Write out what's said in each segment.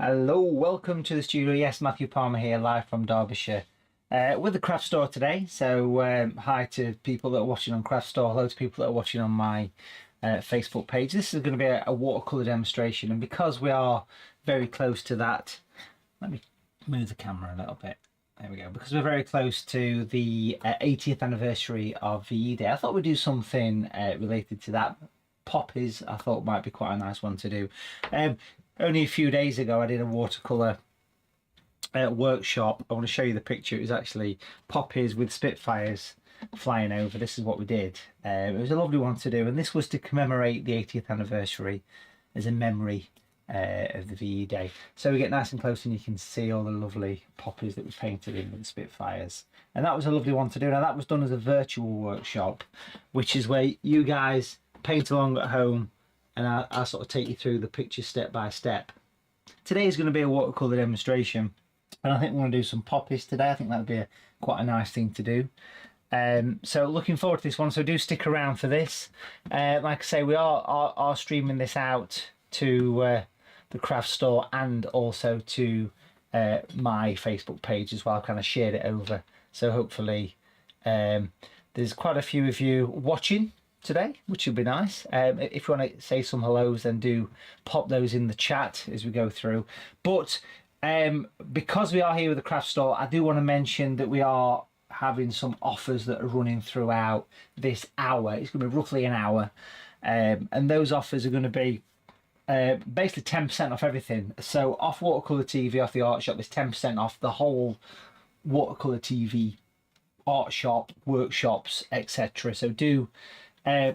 Hello, welcome to the studio. Yes, Matthew Palmer here, live from Derbyshire, with the craft store today. So, hi to people that are watching on craft store, hello to people that are watching on my Facebook page. This is going to be a watercolour demonstration, and because we are very close to that, let me move the camera a little bit. There we go. Because we're very close to the 80th anniversary of VE Day, I thought we'd do something related to that. Poppies, I thought might be quite a nice one to do. Only a few days ago, I did a watercolour workshop. I want to show you the picture. It was actually poppies with Spitfires flying over. This is what we did. It was a lovely one to do, and this was to commemorate the 80th anniversary as a memory of the VE Day. So we get nice and close and you can see all the lovely poppies that we painted in with the Spitfires. And that was a lovely one to do. Now that was done as a virtual workshop, which is where you guys paint along at home and I'll sort of take you through the pictures step by step. Today is going to be a watercolour demonstration, and I think we're going to do some poppies today. I think that would be quite a nice thing to do. So looking forward to this one, so do stick around for this. Like I say, we are streaming this out to the craft store and also to my Facebook page as well. I've kind of shared it over, so hopefully there's quite a few of you watching today, which would be nice. If you want to say some hellos, then do pop those in the chat as we go through. But because we are here with the craft store, I do want to mention that we are having some offers that are running throughout this hour. It's going to be roughly an hour, and those offers are going to be basically 10% off everything. So off Watercolour TV, off the art shop, there's 10% off the whole Watercolour TV art shop, workshops, etc. So do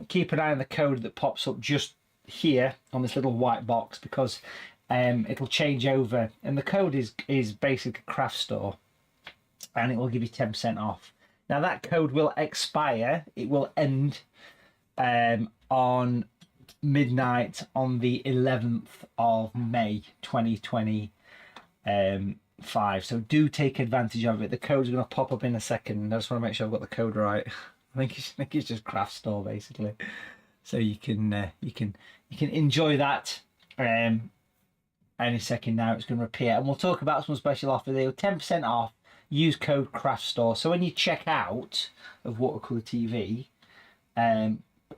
keep an eye on the code that pops up just here on this little white box, because it'll change over, and the code is basically craft store, and it will give you 10% off. Now that code will expire, it will end on midnight on the 11th of May 2025, so do take advantage of it. The code's going to pop up in a second. I just want to make sure I've got the code right. I think it's just craft store basically, so you can enjoy that any second now. It's going to appear, and we'll talk about some special offers. They're 10% off. Use code craft store. So when you check out of Watercolour TV,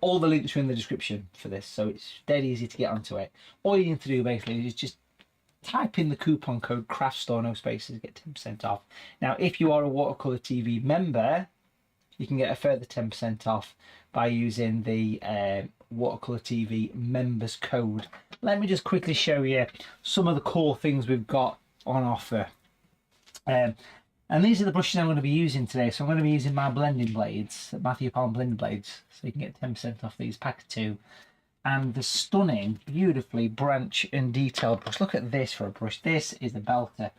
all the links are in the description for this, so it's dead easy to get onto it. All you need to do basically is just type in the coupon code craft store, no spaces, get 10% off. Now if you are a Watercolour TV member, you can get a further 10% off by using the Watercolour TV members code. Let me just quickly show you some of the cool things we've got on offer. And these are the brushes I'm going to be using today. So I'm going to be using my blending blades, Matthew Palmer blending blades. So you can get 10% off these, pack of 2. And the stunning, beautifully branch and detail brush. Look at this for a brush. This is a belter.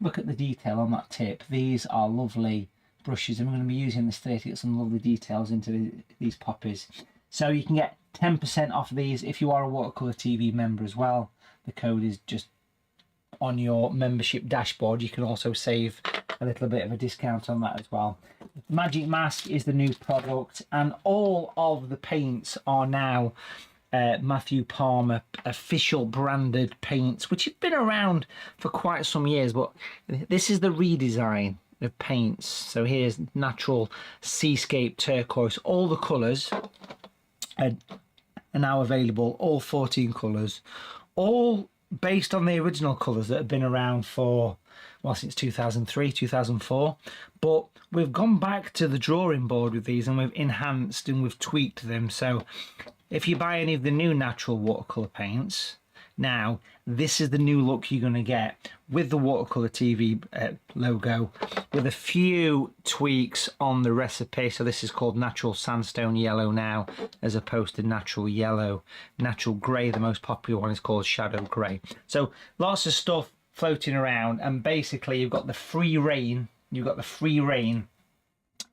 Look at the detail on that tip. These are lovely brushes, and we're going to be using this today to get some lovely details into these poppies. So you can get 10% off of these if you are a Watercolour TV member as well. The code is just on your membership dashboard. You can also save a little bit of a discount on that as well. Magic Mask is the new product, and all of the paints are now Matthew Palmer official branded paints, which have been around for quite some years, but this is the redesign of paints. So here's natural seascape turquoise. All the colours are now available, all 14 colours, all based on the original colours that have been around for, well, since 2003, 2004. But we've gone back to the drawing board with these, and we've enhanced and we've tweaked them. So if you buy any of the new natural watercolour paints now, this is the new look you're going to get with the Watercolour TV logo, with a few tweaks on the recipe. So this is called natural sandstone yellow now, as opposed to natural yellow. Natural grey, the most popular one, is called shadow grey. So lots of stuff floating around, and basically you've got the free reign. You've got the free reign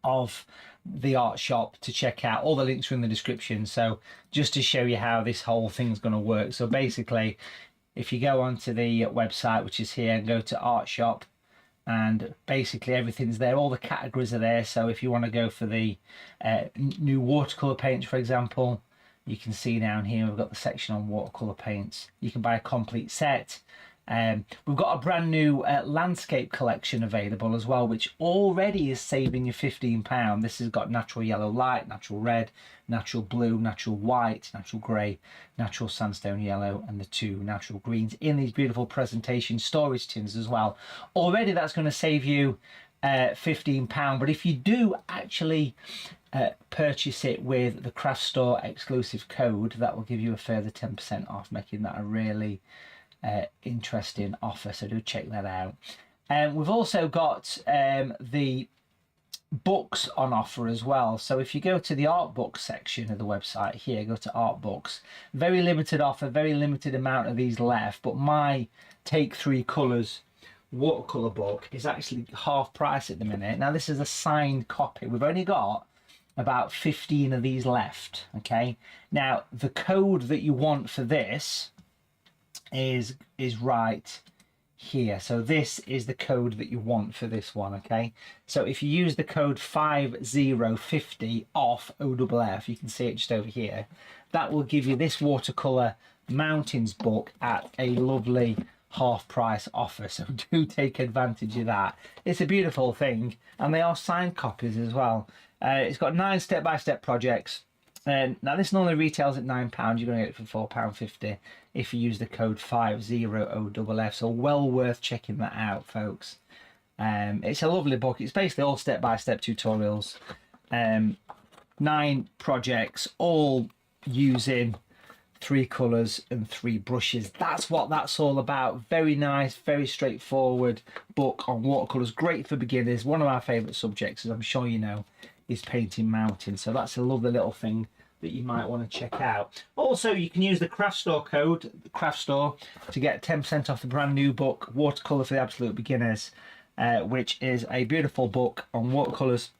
of the art shop to check out. All the links are in the description, so just to show you how this whole thing's going to work. So basically, if you go onto the website, which is here, and go to art shop, and basically everything's there, all the categories are there. So if you want to go for the new watercolor paints, for example, you can see down here we've got the section on watercolor paints. You can buy a complete set, We've got a brand new landscape collection available as well, which already is saving you £15. This has got natural yellow light, natural red, natural blue, natural white, natural grey, natural sandstone yellow, and the 2 natural greens in these beautiful presentation storage tins as well. Already that's going to save you £15, but if you do actually purchase it with the craft store exclusive code, that will give you a further 10% off, making that a really interesting offer, so do check that out. We've also got the books on offer as well. So if you go to the art books section of the website here, go to art books, very limited offer, very limited amount of these left, but my Take 3 Colours watercolour book is actually half price at the minute. Now this is a signed copy. We've only got about 15 of these left. Okay, now the code that you want for this is right here. So this is the code that you want for this one. Okay, so if you use the code 5050 off OFF, you can see it just over here, that will give you this watercolor mountains book at a lovely half price offer, so do take advantage of that. It's a beautiful thing, and they are signed copies as well. It's got 9 step-by-step projects. Now this normally retails at £9. You're going to get it for £4.50 if you use the code 50OFF, so well worth checking that out, folks. It's a lovely book. It's basically all step-by-step tutorials. 9 projects, all using 3 colours and 3 brushes. That's what that's all about. Very nice, very straightforward book on watercolours. Great for beginners. One of my favourite subjects, as I'm sure you know, is painting mountains. So that's a lovely little thing that you might want to check out. Also, you can use the craft store code, the craft store, to get 10% off the brand new book, Watercolour for the Absolute Beginners, which is a beautiful book on watercolours,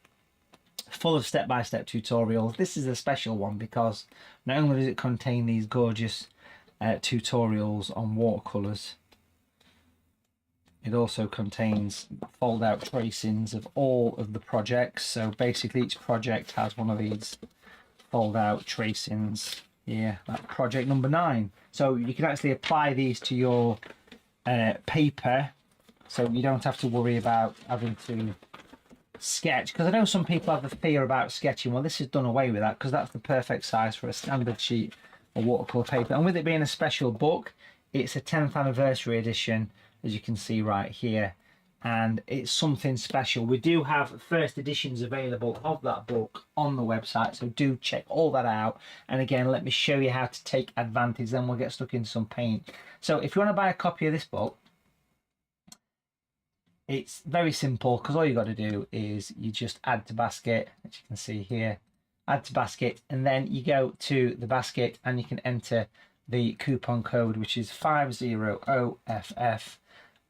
full of step-by-step tutorials. This is a special one because not only does it contain these gorgeous tutorials on watercolours, it also contains fold-out tracings of all of the projects. So basically each project has one of these fold-out tracings here, like project number 9. So you can actually apply these to your paper, so you don't have to worry about having to sketch, because I know some people have the fear about sketching. Well, this is done away with that, because that's the perfect size for a standard sheet of watercolour paper. And with it being a special book, it's a 10th anniversary edition, as you can see right here, and it's something special. We do have first editions available of that book on the website, so do check all that out. And again, let me show you how to take advantage, then we'll get stuck into some paint. So if you want to buy a copy of this book, it's very simple, because all you got to do is you just add to basket, as you can see here, add to basket, and then you go to the basket and you can enter the coupon code, which is 50OFF,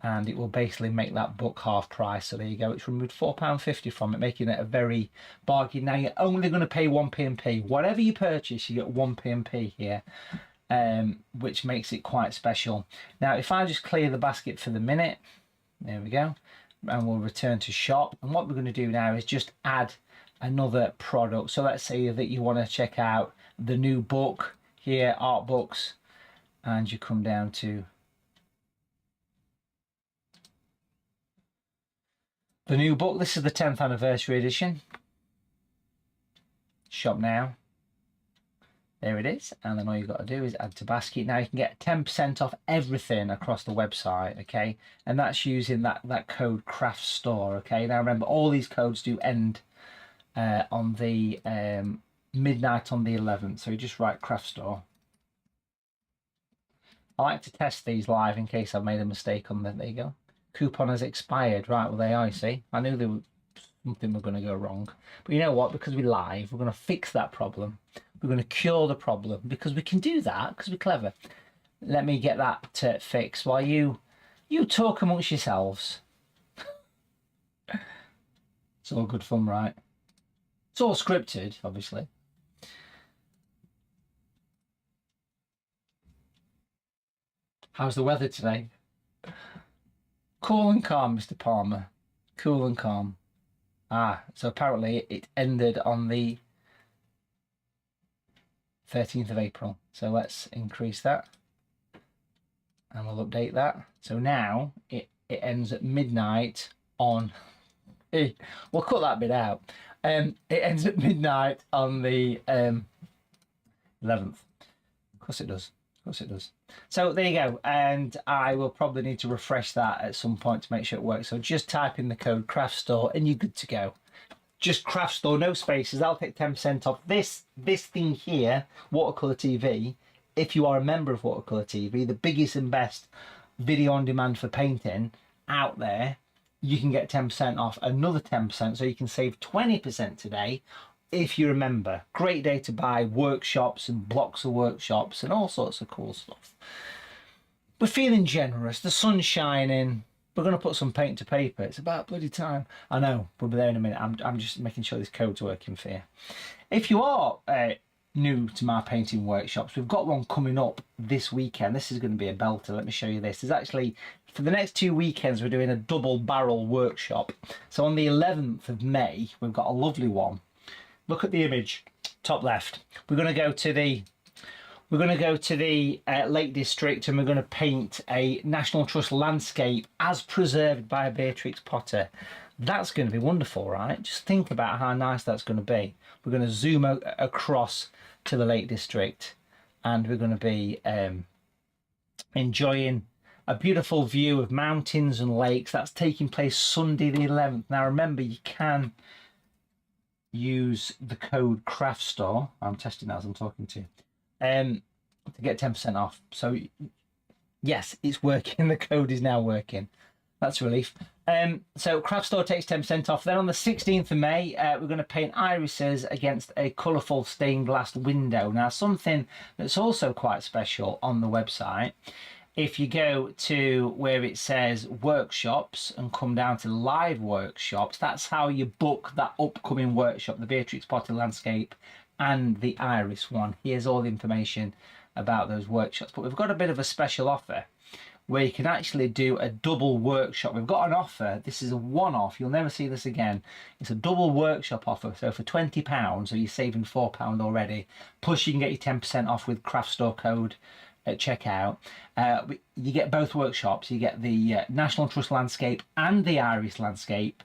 and it will basically make that book half price. So there you go, it's removed £4.50 from it, making it a very bargain. Now you're only going to pay 1p&p. Whatever you purchase, you get 1p&p here, which makes it quite special. Now if I just clear the basket for the minute, there we go, and we'll return to shop. And what we're going to do now is just add another product. So let's say that you want to check out the new book here, art books, and you come down to the new book. This is the 10th anniversary edition. Shop now. There it is, and then all you've got to do is add to basket. Now you can get 10% off everything across the website, okay? And that's using that code craft store, okay? Now remember, all these codes do end on the midnight on the 11th, so you just write craft store. I like to test these live in case I've made a mistake on them. There you go. Coupon has expired. Right, well they are, you see. I knew there was something was going to go wrong, but you know what? Because we're live, we're going to fix that problem. We're going to cure the problem, because we can do that, because we're clever. Let me get that fixed while you talk amongst yourselves. It's all good fun, right? It's all scripted, obviously. How's the weather today? Cool and calm, Mr. Palmer. Cool and calm. Ah, so apparently it ended on the 13th of April. So let's increase that. and we'll update that. So now it ends at midnight on, we'll cut that bit out. It ends at midnight on the 11th. Of course it does. Of course it does. So there you go. And I will probably need to refresh that at some point to make sure it works. So just type in the code Craft Store and you're good to go. Just Craft Store, no spaces. I'll take 10% off this thing here, Watercolour TV. If you are a member of Watercolour TV, the biggest and best video on demand for painting out there, you can get 10% off, another 10%, so you can save 20% today if you remember. Great day to buy workshops and blocks of workshops and all sorts of cool stuff. We're feeling generous, the sun's shining, we're going to put some paint to paper. It's about bloody time. I know, we'll be there in a minute. I'm just making sure this code's working for you. If you are new to my painting workshops, we've got one coming up this weekend. This is going to be a belter. Let me show you this. There's actually, for the next 2 weekends, we're doing a double barrel workshop. So on the 11th of May, we've got a lovely one. Look at the image, top left. We're going to go to the Lake District, and we're going to paint a National Trust landscape as preserved by Beatrix Potter. That's going to be wonderful, right? Just think about how nice that's going to be. We're going to zoom across to the Lake District, and we're going to be enjoying a beautiful view of mountains and lakes. That's taking place Sunday the 11th. Now remember, you can use the code Craft Store. I'm testing that as I'm talking to you. To get 10% off. So yes, it's working. The code is now working. That's a relief. So Craft Store takes 10% off. Then on the 16th of May, we're going to paint irises against a colourful stained glass window. Now, something that's also quite special on the website, if you go to where it says workshops and come down to live workshops, that's how you book that upcoming workshop, the Beatrix Potter landscape and the iris one. Here's all the information about those workshops. But we've got a bit of a special offer where you can actually do a double workshop. We've got an offer. This is a one-off. You'll never see this again. It's a double workshop offer. So for £20, so you're saving £4 already. Plus you can get your 10% off with Craft Store code at checkout. You get both workshops. You get the National Trust landscape and the iris landscape.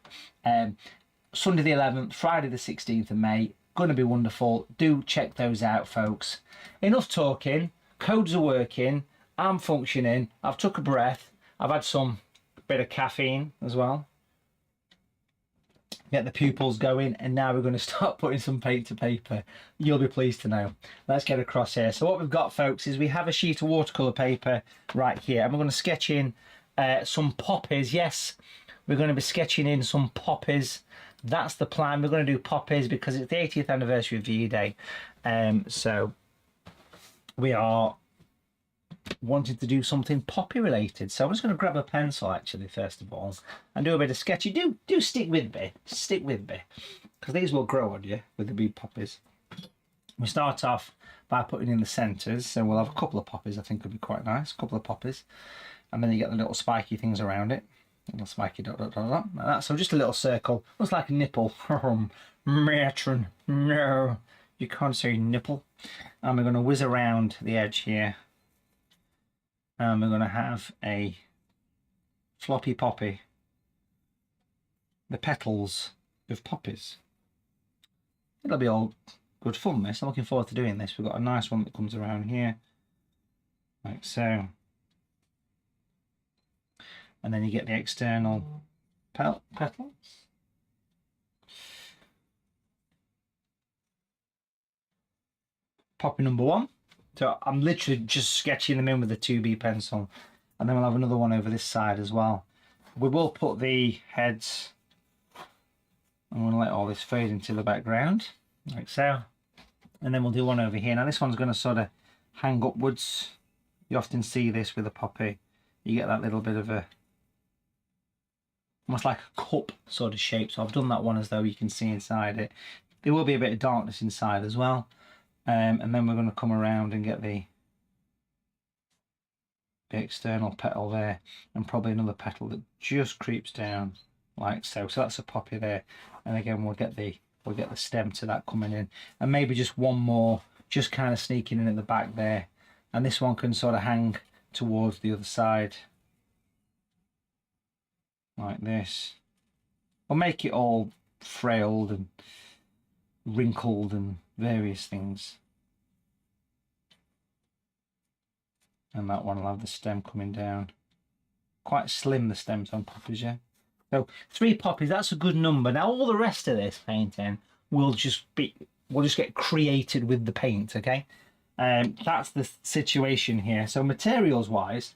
Sunday the 11th, Friday the 16th of May. Going to be wonderful. Do check those out, folks. Enough talking. Codes are working. I'm functioning. I've took a breath. I've had some bit of caffeine as well. Get the pupils going, and now we're going to start putting some paint to paper. You'll be pleased to know. Let's get across here. So what we've got, folks, is we have a sheet of watercolour paper right here, and we're going to sketch in some poppies. Yes, we're going to be sketching in some poppies. That's the plan. We're going to do poppies because it's the 80th anniversary of VE Day. So we are wanting to do something poppy related. So I'm just going to grab a pencil actually first of all and do a bit of sketching. Do stick with me. Stick with me. Because these will grow on you with the big poppies. We start off by putting in the centres. So we'll have a couple of poppies, I think would be quite nice. A couple of poppies. And then you get the little spiky things around it. Little spiky dot dot dot dot like that. So just a little circle. Looks like a nipple. Matron. No, you can't say nipple. And we're going to whiz around the edge here. And we're going to have a floppy poppy. The petals of poppies. It'll be all good fun, this. I'm looking forward to doing this. We've got a nice one that comes around here. Like so. And then you get the external petals. Poppy number one. So I'm literally just sketching them in with a 2B pencil. And then we'll have another one over this side as well. We will put the heads. I'm going to let all this fade into the background. Like so. And then we'll do one over here. Now this one's going to sort of hang upwards. You often see this with a poppy. You get that little bit of a almost like a cup sort of shape. So I've done that one as though you can see inside it. There will be a bit of darkness inside as well. And then we're going to come around and get the external petal there, and probably another petal that just creeps down like so. So that's a poppy there. And again, we'll get the stem to that coming in, and maybe just one more just kind of sneaking in at the back there. And this one can sort of hang towards the other side like this. Or make it all frailed and wrinkled and various things. And that one will have the stem coming down. Quite slim, the stems on poppies, yeah. So 3 poppies, that's a good number. Now all the rest of this painting will just get created with the paint, okay? That's the situation here. So materials wise,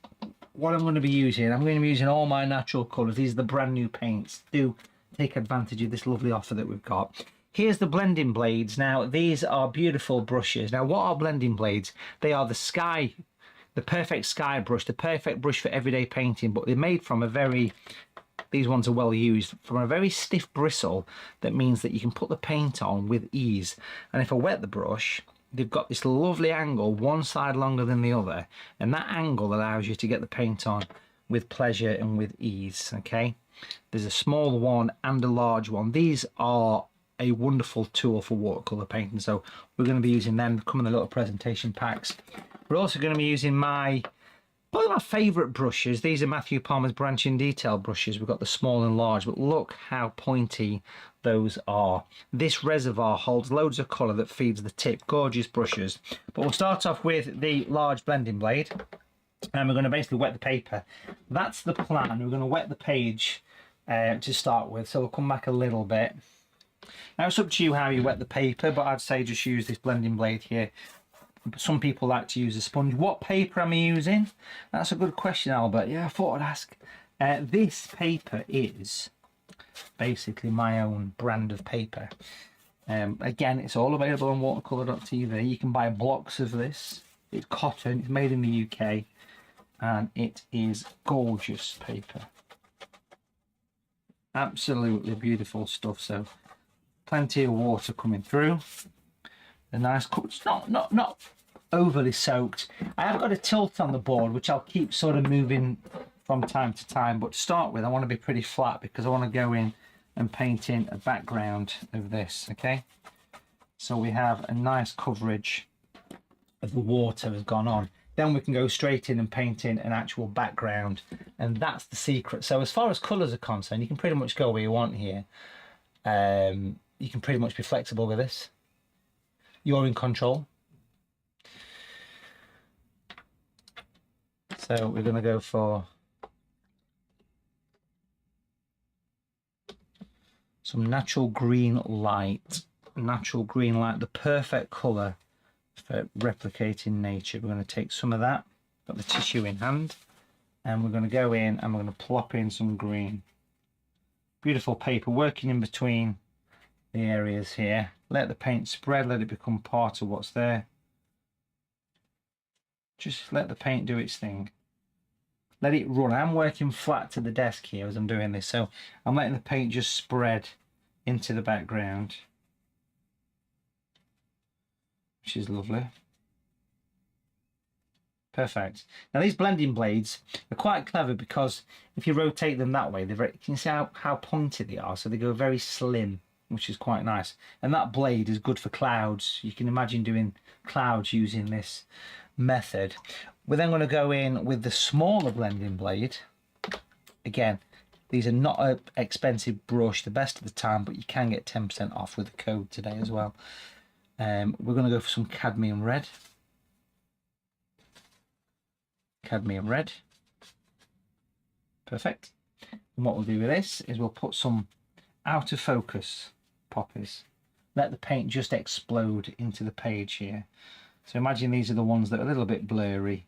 what I'm going to be using, I'm going to be using all my natural colours. These are the brand new paints. Do take advantage of this lovely offer that we've got. Here's the blending blades. Now these are beautiful brushes. Now what are blending blades? They are the perfect sky brush, the perfect brush for everyday painting, but they're made from these ones are well used, from a very stiff bristle that means that you can put the paint on with ease. And if I wet the brush, they've got this lovely angle, one side longer than the other, and that angle allows you to get the paint on with pleasure and with ease, okay? There's a small one and a large one. These are a wonderful tool for watercolour painting, so we're going to be using them. Come in the little presentation packs. We're also going to be using probably my favourite brushes. These are Matthew Palmer's branching detail brushes. We've got the small and large, but look how pointy those are. This reservoir holds loads of colour that feeds the tip. Gorgeous brushes. But we'll start off with the large blending blade, and we're going to basically wet the paper. That's the plan. We're going to wet the page to start with, so we'll come back a little bit. Now it's up to you how you wet the paper, but I'd say just use this blending blade here. Some people like to use a sponge. What paper am I using? That's a good question, Albert. Yeah, I thought I'd ask. This paper is basically my own brand of paper. Again, it's all available on watercolour.tv. You can buy blocks of this. It's cotton, it's made in the UK, and it is gorgeous paper. Absolutely beautiful stuff. So plenty of water coming through. A nice cup. It's not overly soaked. I have got a tilt on the board which I'll keep sort of moving from time to time, but to start with I want to be pretty flat because I want to go in and paint in a background of this, okay? So we have a nice coverage of the water has gone on. Then we can go straight in and paint in an actual background, and that's the secret. So as far as colours are concerned, you can pretty much go where you want here. You can pretty much be flexible with this. You're in control. So we're going to go for some natural green light. Natural green light, the perfect colour for replicating nature. We're going to take some of that, got the tissue in hand, and we're going to go in and we're going to plop in some green. Beautiful paper, working in between the areas here. Let the paint spread, let it become part of what's there. Just let the paint do its thing. Let it run. I'm working flat to the desk here as I'm doing this, so I'm letting the paint just spread into the background, which is lovely. Perfect. Now these blending blades are quite clever because if you rotate them that way, they're very, can you see how pointy they are? So they go very slim, which is quite nice. And that blade is good for clouds. You can imagine doing clouds using this method. We're then going to go in with the smaller blending blade. Again, these are not an expensive brush the best of the time, but you can get 10% off with the code today as well. We're going to go for some cadmium red. Cadmium red. Perfect. And what we'll do with this is we'll put some out of focus poppies. Let the paint just explode into the page here. So imagine these are the ones that are a little bit blurry,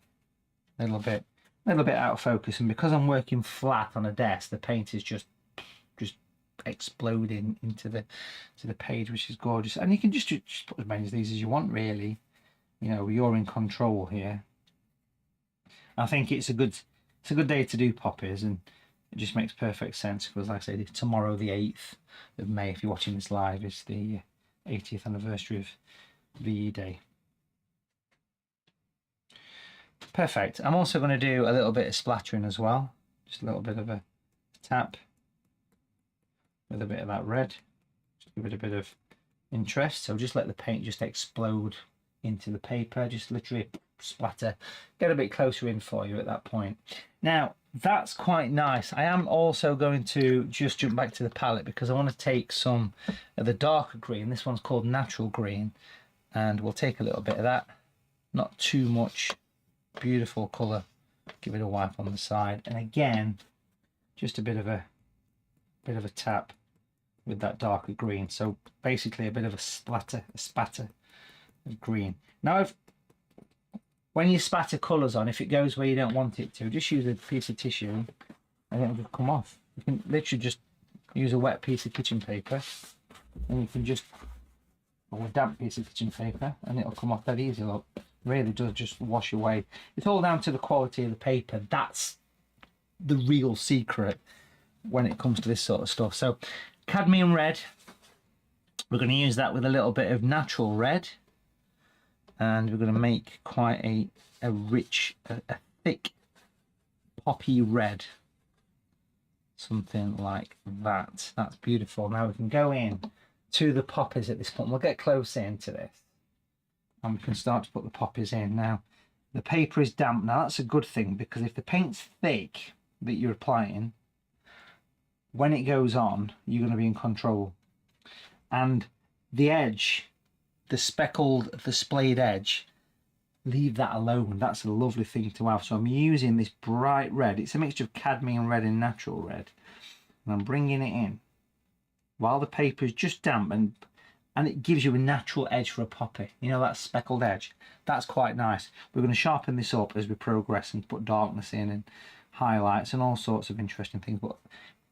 a little bit out of focus, and because I'm working flat on a desk, the paint is just exploding into the page, which is gorgeous. And you can just put as many of these as you want, really. You know, you're in control here. I think it's a good day to do poppies, and it just makes perfect sense because, like I say, tomorrow the 8th of May, if you're watching this live, is the 80th anniversary of VE Day. Perfect. I'm also going to do a little bit of splattering as well, just a little bit of a tap with a bit of that red, just give it a bit of interest. So just let the paint just explode into the paper, just literally splatter, get a bit closer in for you at that point. Now, that's quite nice. I am also going to just jump back to the palette because I want to take some of the darker green. This one's called natural green, and we'll take a little bit of that. Not too much. Beautiful colour. Give it a wipe on the side, and again, just a bit of a tap with that darker green. So basically, a bit of a spatter of green. Now, when you spatter colours on, if it goes where you don't want it to, just use a piece of tissue and it'll just come off. You can literally just use a wet piece of kitchen paper, and you can just, or a damp piece of kitchen paper, and it'll come off that easy. Look, really does just wash away. It's all down to the quality of the paper. That's the real secret when it comes to this sort of stuff. So cadmium red, we're going to use that with a little bit of natural red, and we're going to make quite a rich, a thick poppy red, something like that. That's beautiful. Now we can go in to the poppies at this point. We'll get closer into this and we can start to put the poppies in. Now the paper is damp. Now that's a good thing, because if the paint's thick that you're applying, when it goes on, you're going to be in control. And the edge, the speckled, the splayed edge, leave that alone. That's a lovely thing to have. So I'm using this bright red. It's a mixture of cadmium red and natural red, and I'm bringing it in while the paper is just damp, and it gives you a natural edge for a poppy. You know, that speckled edge. That's quite nice. We're going to sharpen this up as we progress and put darkness in and highlights and all sorts of interesting things. But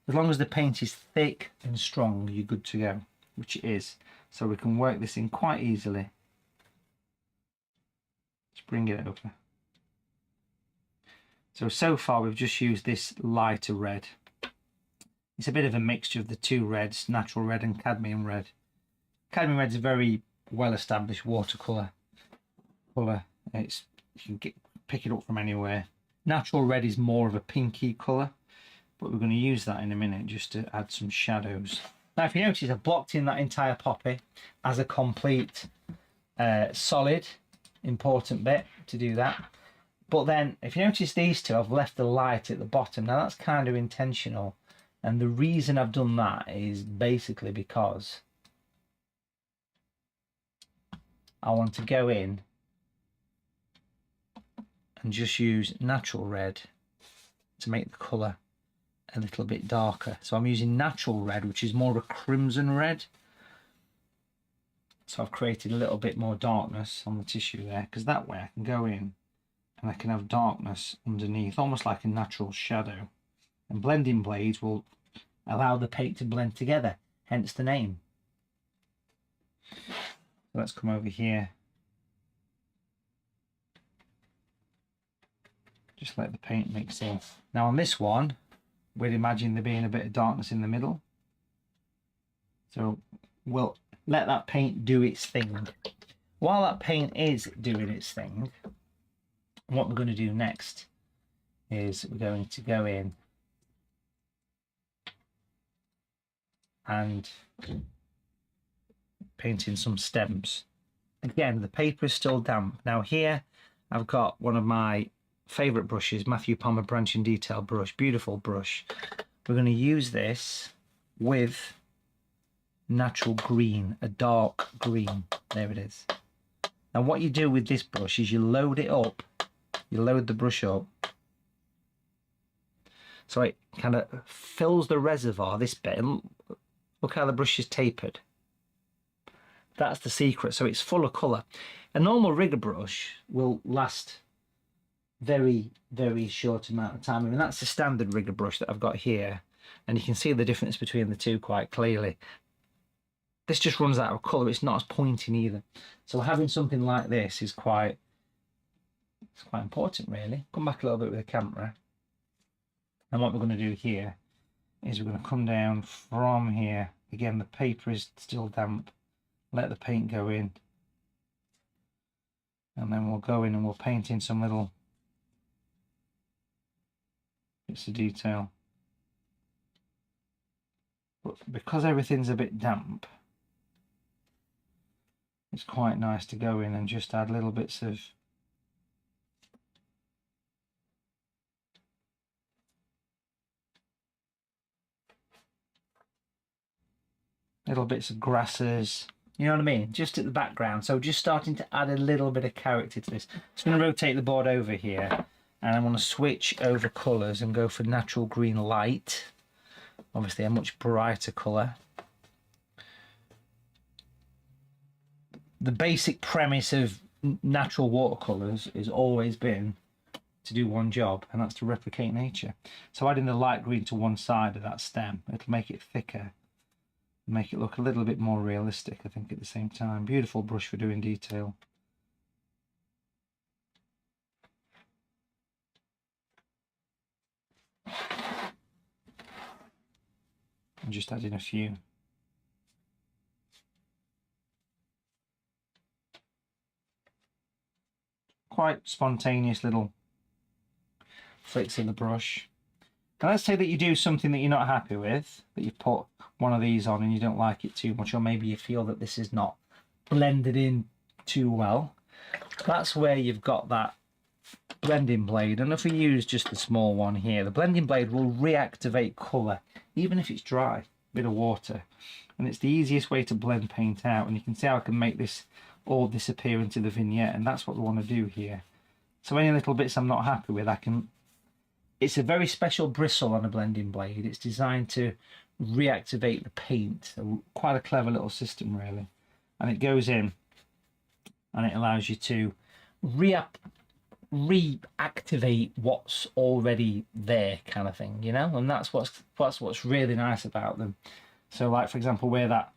as long as the paint is thick and strong, you're good to go, which it is. So we can work this in quite easily. Let's bring it over. So far we've just used this lighter red. It's a bit of a mixture of the two reds, natural red and cadmium red. Cadmium red is a very well-established watercolour colour. You can pick it up from anywhere. Natural red is more of a pinky colour, but we're going to use that in a minute just to add some shadows. Now, if you notice, I've blocked in that entire poppy as a complete solid. Important bit to do that. But then, if you notice these two, I've left the light at the bottom. Now, that's kind of intentional. And the reason I've done that is basically because I want to go in and just use natural red to make the colour a little bit darker. So I'm using natural red, which is more of a crimson red. So I've created a little bit more darkness on the tissue there, because that way I can go in and I can have darkness underneath, almost like a natural shadow. And blending blades will allow the paint to blend together, hence the name. So let's come over here. Just let the paint mix in. Now on this one, we'd imagine there being a bit of darkness in the middle. So we'll let that paint do its thing. While that paint is doing its thing, what we're going to do next is we're going to go in and paint in some stems. Again, the paper is still damp. Now here I've got one of my favourite brushes, Matthew Palmer Branch and Detail brush, beautiful brush. We're going to use this with natural green, a dark green. There it is. Now what you do with this brush is you load it up, you load the brush up so it kind of fills the reservoir, this bit, and look how the brush is tapered. That's the secret. So it's full of colour. A normal rigger brush will last very, very short amount of time. I mean, that's the standard rigger brush that I've got here, and you can see the difference between the two quite clearly. This just runs out of colour. It's not as pointing either. So having something like this is quite important, really. Come back a little bit with the camera. And what we're going to do here is we're going to come down from here. Again, the paper is still damp. Let the paint go in. And then we'll go in and we'll paint in some little bits of detail. But because everything's a bit damp, it's quite nice to go in and just add little bits of little bits of grasses. You know what I mean? Just at the background. So just starting to add a little bit of character to this. Just going to rotate the board over here, and I want to switch over colours and go for natural green light. Obviously a much brighter colour. The basic premise of natural watercolours has always been to do one job, and that's to replicate nature. So adding the light green to one side of that stem, it'll make it thicker, make it look a little bit more realistic, I think, at the same time. Beautiful brush for doing detail. I'm just adding a few. Quite spontaneous little flicks of the brush. And let's say that you do something that you're not happy with, that you've put one of these on and you don't like it too much, or maybe you feel that this is not blended in too well. That's where you've got that blending blade. And if we use just the small one here, the blending blade will reactivate colour, even if it's dry, a bit of water. And it's the easiest way to blend paint out. And you can see how I can make this all disappear into the vignette, and that's what we want to do here. So any little bits I'm not happy with, I can... It's a very special bristle on a blending blade. It's designed to reactivate the paint. So quite a clever little system, really. And it goes in and it allows you to reactivate what's already there, kind of thing, you know. And that's what's really nice about them. So, like for example, where that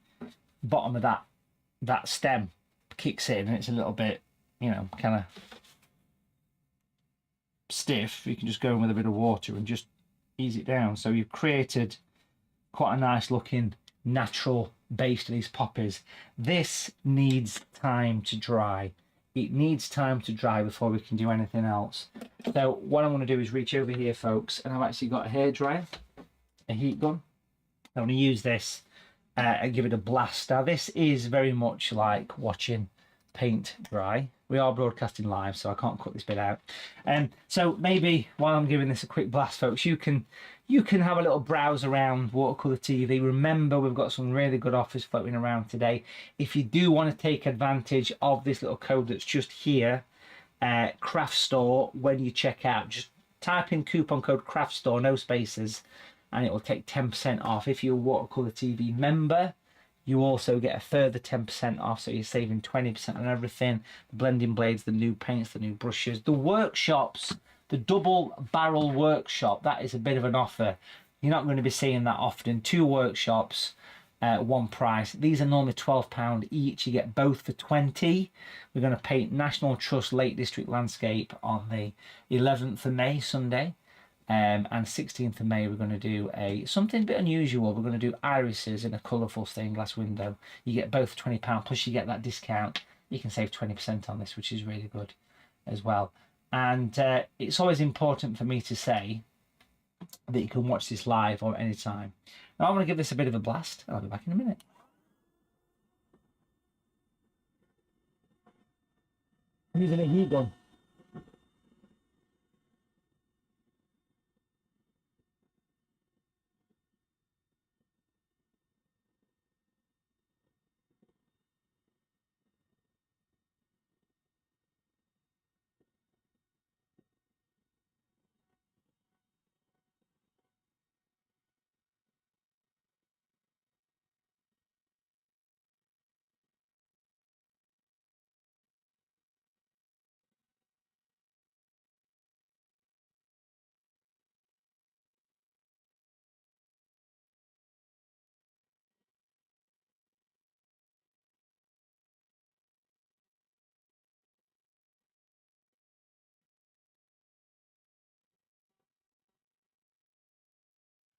bottom of that stem kicks in, and it's a little bit, you know, kind of stiff, you can just go in with a bit of water and just ease it down. So you've created quite a nice looking natural base to these poppies. This needs time to dry. It needs time to dry before we can do anything else. So what I'm going to do is reach over here, folks, and I've actually got a hairdryer, a heat gun. I'm going to use this and give it a blast. Now this is very much like watching paint dry. We are broadcasting live, so I can't cut this bit out. So maybe while I'm giving this a quick blast, folks, you can have a little browse around Watercolour TV. Remember, we've got some really good offers floating around today. If you do want to take advantage of this little code that's just here, Craft Store, when you check out, just type in coupon code Craft Store, no spaces, and it will take 10% off. If you're a Watercolour TV member, you also get a further 10% off, so you're saving 20% on everything. The blending blades, the new paints, the new brushes, the workshops, the double barrel workshop, that is a bit of an offer. You're not going to be seeing that often. 2 workshops, one price. These are normally £12 each. You get both for 20. We're going to paint National Trust Lake District landscape on the 11th of May, Sunday. And 16th of May, we're going to do something a bit unusual. We're going to do irises in a colourful stained glass window. You get both £20, plus you get that discount. You can save 20% on this, which is really good as well. And it's always important for me to say that you can watch this live or any time. Now I'm going to give this a bit of a blast. I'll be back in a minute. I'm using a heat gun.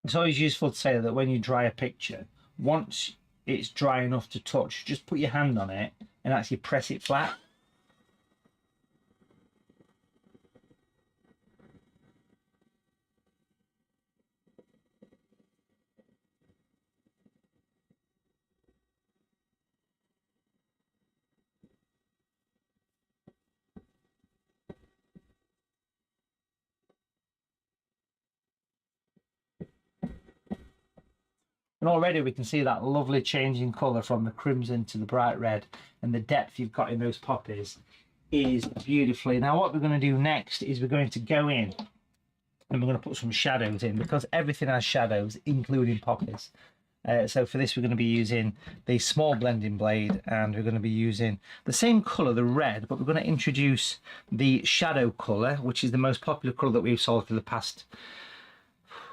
It's always useful to say that when you dry a picture, once it's dry enough to touch, just put your hand on it and actually press it flat. And already we can see that lovely change in colour from the crimson to the bright red, and the depth you've got in those poppies is beautifully. Now what we're going to do next is we're going to go in and we're going to put some shadows in, because everything has shadows, including poppies. So for this we're going to be using the small blending blade, and we're going to be using the same colour, the red, but we're going to introduce the shadow colour, which is the most popular colour that we've sold for the past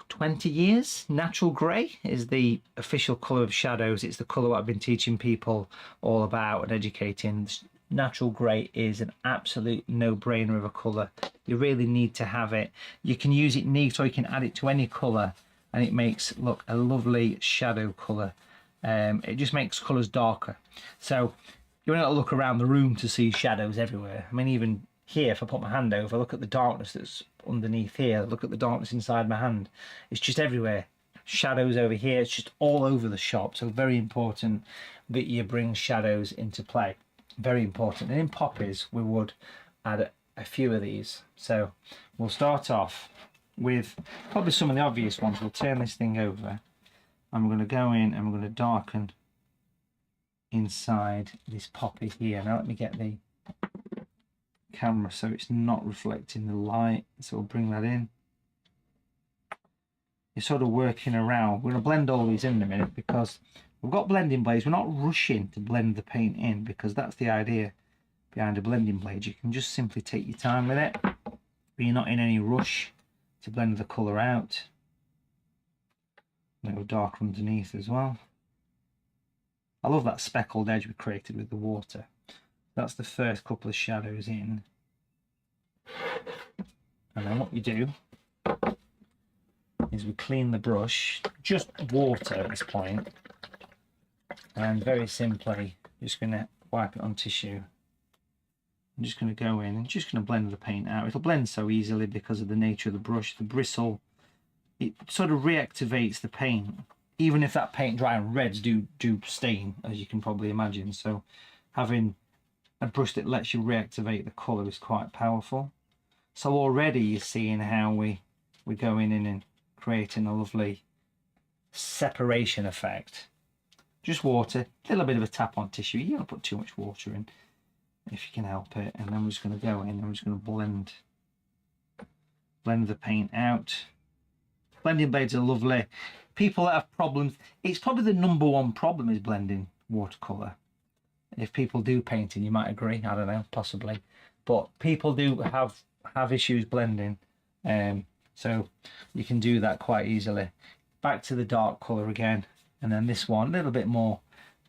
20 years. Natural grey is the official colour of shadows. It's the colour I've been teaching people all about and educating. Natural grey is an absolute no-brainer of a colour. You really need to have it. You can use it neat, or you can add it to any colour, and it makes, look, a lovely shadow colour. It just makes colours darker. So you're going to look around the room to see shadows everywhere. I mean, even here, if I put my hand over, look at the darkness that's underneath here. Look at the darkness inside my hand. It's just everywhere. Shadows over here. It's just all over the shop. So very important that you bring shadows into play. Very important. And in poppies, we would add a few of these. So we'll start off with probably some of the obvious ones. We'll turn this thing over, and we're going to go in and we're going to darken inside this poppy here. Now let me get the camera so it's not reflecting the light, so we'll bring that in. You're sort of working around. We're going to blend all these in a minute, because we've got blending blades. We're not rushing to blend the paint in, because that's the idea behind a blending blade. You can just simply take your time with it, but you're not in any rush to blend the colour out. A little dark underneath as well. I love that speckled edge we created with the water. That's the first couple of shadows in. And then what we do is we clean the brush, just water at this point, and very simply just going to wipe it on tissue. I'm just going to go in and just going to blend the paint out. It'll blend so easily because of the nature of the brush. The bristle, it sort of reactivates the paint, even if that paint dry, and reds do stain, as you can probably imagine. So having a brush that lets you reactivate the colour is quite powerful. So already you're seeing how we're going in and creating a lovely separation effect. Just water, a little bit of a tap on tissue. You don't put too much water in if you can help it. And then we're just going to go in and we're just going to blend the paint out. Blending blades are lovely. People that have problems, it's probably the #1 problem is blending watercolour. If people do painting, you might agree, I don't know, possibly, but people do have issues blending, so you can do that quite easily. Back to the dark colour again, and then this one, a little bit more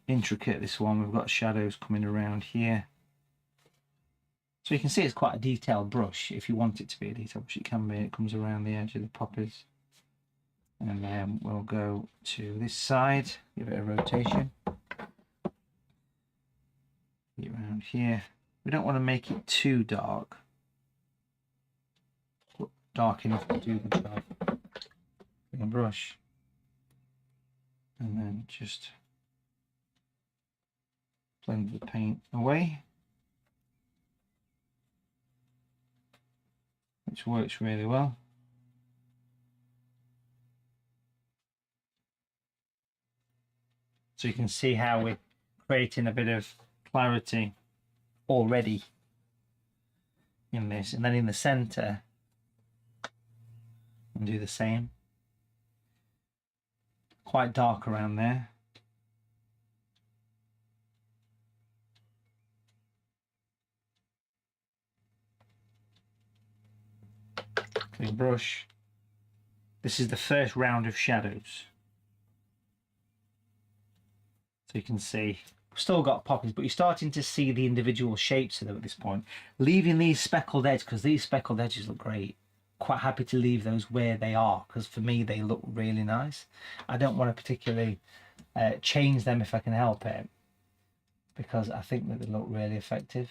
intricate. This one, we've got shadows coming around here, so you can see it's quite a detailed brush. If you want it to be a detailed brush, it can be. It comes around the edge of the poppies, and then we'll go to this side, give it a rotation. Around here, we don't want to make it too dark, but dark enough to do the job. Bring a brush and then just blend the paint away, which works really well. So you can see how we're creating a bit of clarity already in this, and then in the center and do the same. Quite dark around there. Clean brush. This is the first round of shadows, so you can see still got poppies, but you're starting to see the individual shapes of them at this point. Leaving these speckled edges, because these speckled edges look great. Quite happy to leave those where they are, because for me they look really nice. I don't want to particularly change them if I can help it, because I think that they look really effective.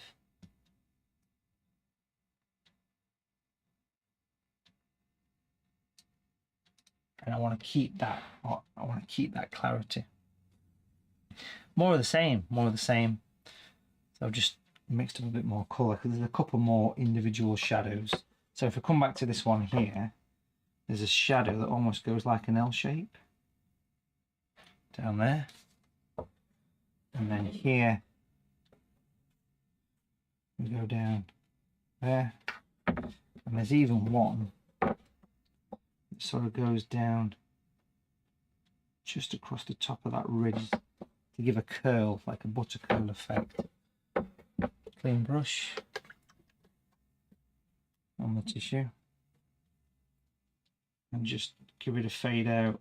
And I want to keep that. I want to keep that clarity. More of the same, more of the same. So I've just mixed up a bit more colour, because there's a couple more individual shadows. So if I come back to this one here, there's a shadow that almost goes like an L shape. down there, and then here we go down there, and there's even one that sort of goes down just across the top of that ridge to give a curl, like a Watercolour effect. Clean brush on the tissue and just give it a fade out.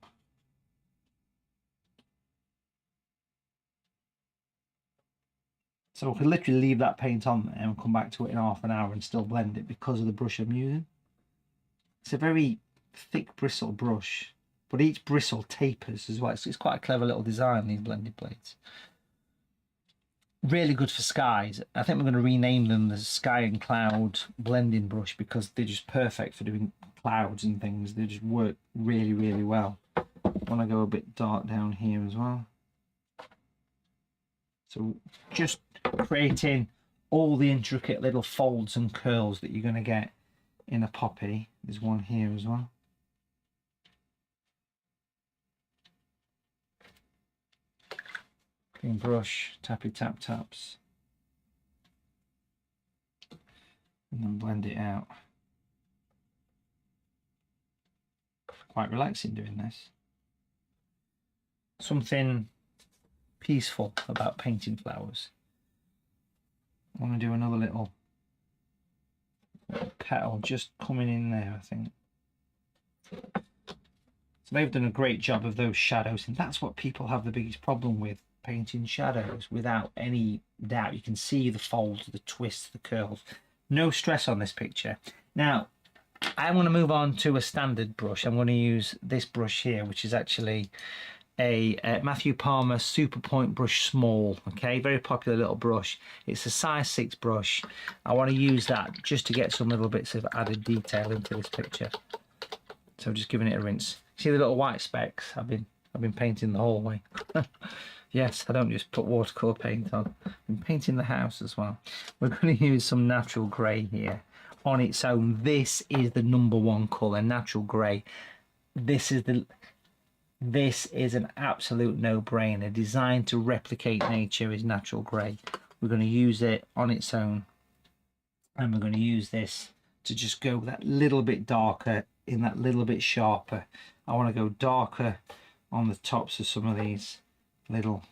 So I could literally leave that paint on there and come back to it in half an hour and still blend it because of the brush I'm using. It's a very thick bristle brush, but each bristle tapers as well. It's quite a clever little design, these blended blades. Really good for skies. I think we're going to rename them the Sky and Cloud blending brush because they're just perfect for doing clouds and things. They just work really, really well. I want to go a bit dark down here as well. So just creating all the intricate little folds and curls that you're going to get in a poppy. There's one here as well. Clean brush, tappy tap taps, and then blend it out. Quite relaxing doing this. Something peaceful about painting flowers. I want to do another little petal just coming in there, I think. So they've done a great job of those shadows, and that's what people have the biggest problem with, painting shadows. Without any doubt, you can see the folds, the twists, the curls. No stress on this picture. Now I want to move on to a standard brush. I'm going to use this brush here, which is actually a Matthew Palmer Super Point Brush Small. Okay, very popular little brush. It's a size 6 brush. I want to use that just to get some little bits of added detail into this picture. So just giving it a rinse. See the little white specks? I've been painting the whole way. Yes, I don't just put watercolour paint on. I'm painting the house as well. We're going to use some natural grey here on its own. This is the #1 colour, natural grey. This is an absolute no-brainer. Designed to replicate nature is natural grey. We're going to use it on its own, and we're going to use this to just go that little bit darker, in that little bit sharper. I want to go darker on the tops of some of these little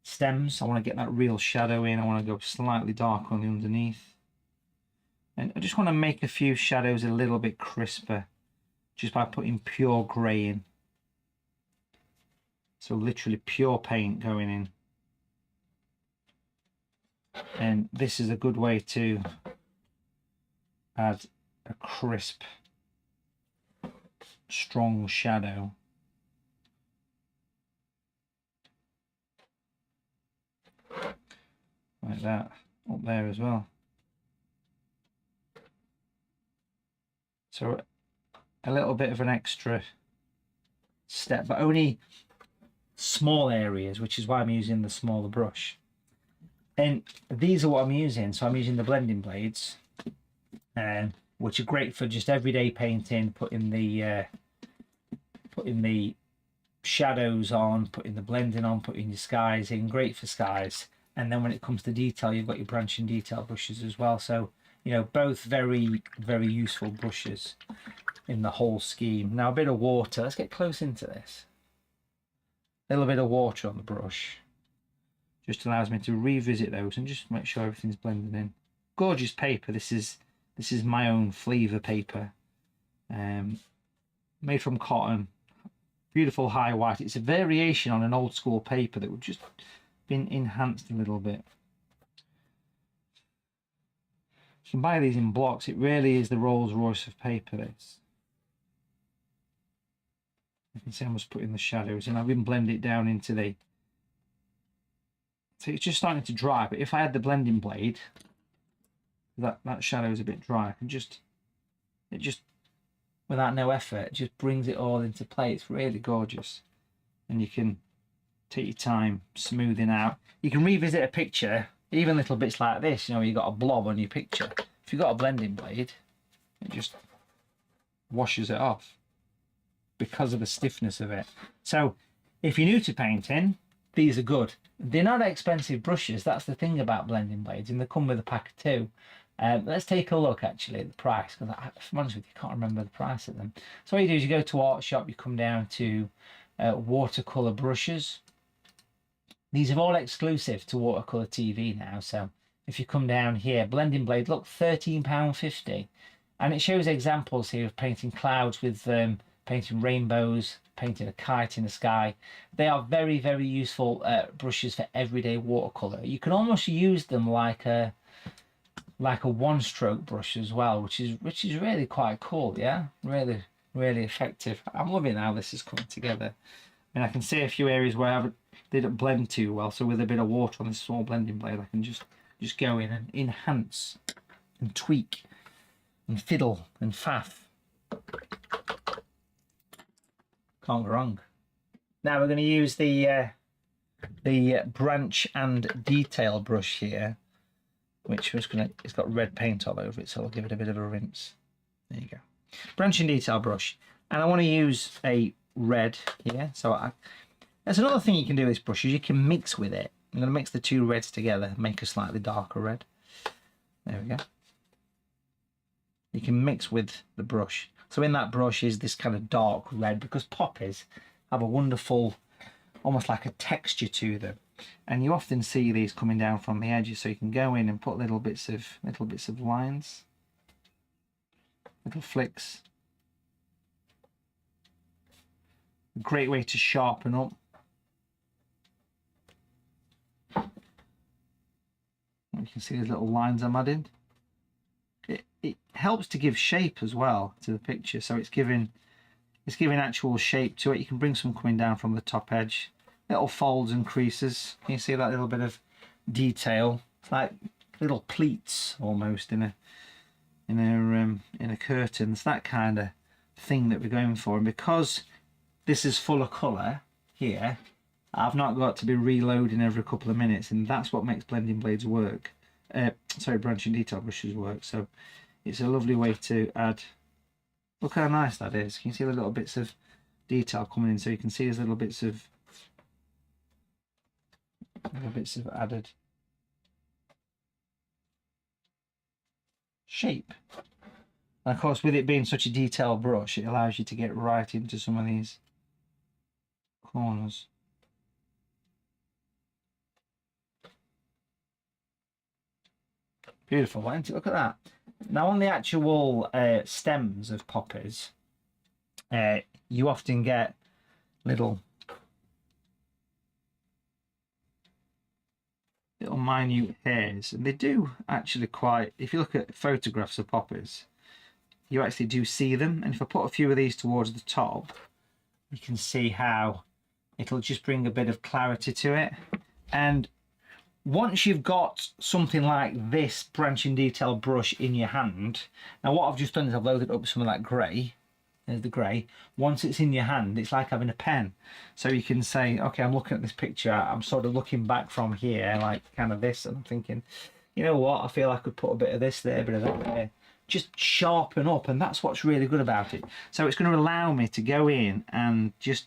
stems. I want to get that real shadow in. I want to go slightly darker on the underneath, and I just want to make a few shadows a little bit crisper just by putting pure grey in. So literally pure paint going in, and this is a good way to add a crisp, strong shadow. Like that up there as well. So a little bit of an extra step, but only small areas, which is why I'm using the smaller brush. And these are what I'm using. So I'm using the blending blades, which are great for just everyday painting, putting the shadows on, putting the blending on, putting your skies in. Great for skies. And then when it comes to detail, you've got your branch and detail brushes as well. So, you know, both very, very useful brushes in the whole scheme. Now a bit of water. Let's get close into this. A little bit of water on the brush just allows me to revisit those and just make sure everything's blended in. Gorgeous paper. This is my own Fleaver paper, made from cotton. Beautiful high white. It's a variation on an old school paper that would just been enhanced a little bit. You can buy these in blocks. It really is the Rolls Royce of paper, this. You can see I'm just putting the shadows in. I've even blended it down into the... So it's just starting to dry, but if I had the blending blade, that shadow is a bit dry. I can just... It just, without no effort, just brings it all into play. It's really gorgeous. And you can take your time smoothing out. You can revisit a picture, even little bits like this. You know, you've got a blob on your picture. If you've got a blending blade, it just washes it off. because of the stiffness of it. So if you're new to painting, these are good. They're not expensive brushes. That's the thing about blending blades, and they come with a pack of two. Let's take a look actually at the price, because if I'm honest with you, I can't remember the price of them. So what you do is you go to Art Shop, you come down to Watercolour brushes. These are all exclusive to Watercolour TV now. So if you come down here, blending blade, look, £13.50, and it shows examples here of painting clouds with painting rainbows, painting a kite in the sky. They are very, very useful brushes for everyday watercolour. You can almost use them like a one-stroke brush as well, which is really quite cool. Yeah, really effective. I'm loving how this is coming together. I mean, I can see a few areas where they don't blend too well, so with a bit of water on this small blending blade, I can just go in and enhance and tweak and fiddle and faff. Can't go wrong. Now we're going to use the branch and detail brush here, which was it's got red paint all over it, so I'll give it a bit of a rinse. There you go. Branch and detail brush, and I want to use a red here. So there's another thing you can do with this brush, is you can mix with it. I'm going to mix the two reds together, make a slightly darker red. There we go. You can mix with the brush. So in that brush is this kind of dark red, because poppies have a wonderful, almost like a texture to them. And you often see these coming down from the edges, so you can go in and put little bits of lines, little flicks. A great way to sharpen up. You can see these little lines I'm adding. It helps to give shape as well to the picture, so it's giving actual shape to it. You can bring some coming down from the top edge, little folds and creases. Can you see that little bit of detail? It's like little pleats almost in a curtain. It's that kind of thing that we're going for, and because this is full of colour here, I've not got to be reloading every couple of minutes, and that's what makes blending blades work. Branch and detail brushes work. So it's a lovely way to add. Look how nice that is. Can you see the little bits of detail coming in? So you can see there's little bits of added shape. And of course, with it being such a detailed brush, it allows you to get right into some of these corners. Beautiful, isn't it? Look at that. Now on the actual stems of poppies, you often get little minute hairs, and they do actually quite, if you look at photographs of poppies, you actually do see them. And if I put a few of these towards the top, you can see how it'll just bring a bit of clarity to it. And once you've got something like this branch and detail brush in your hand, now what I've just done is I've loaded up some of that grey. There's the grey. Once it's in your hand, it's like having a pen. So you can say, okay, I'm looking at this picture, I'm sort of looking back from here, like kind of this, and I'm thinking, you know what, I feel I could put a bit of this there, a bit of that there. Just sharpen up, and that's what's really good about it. So it's going to allow me to go in and just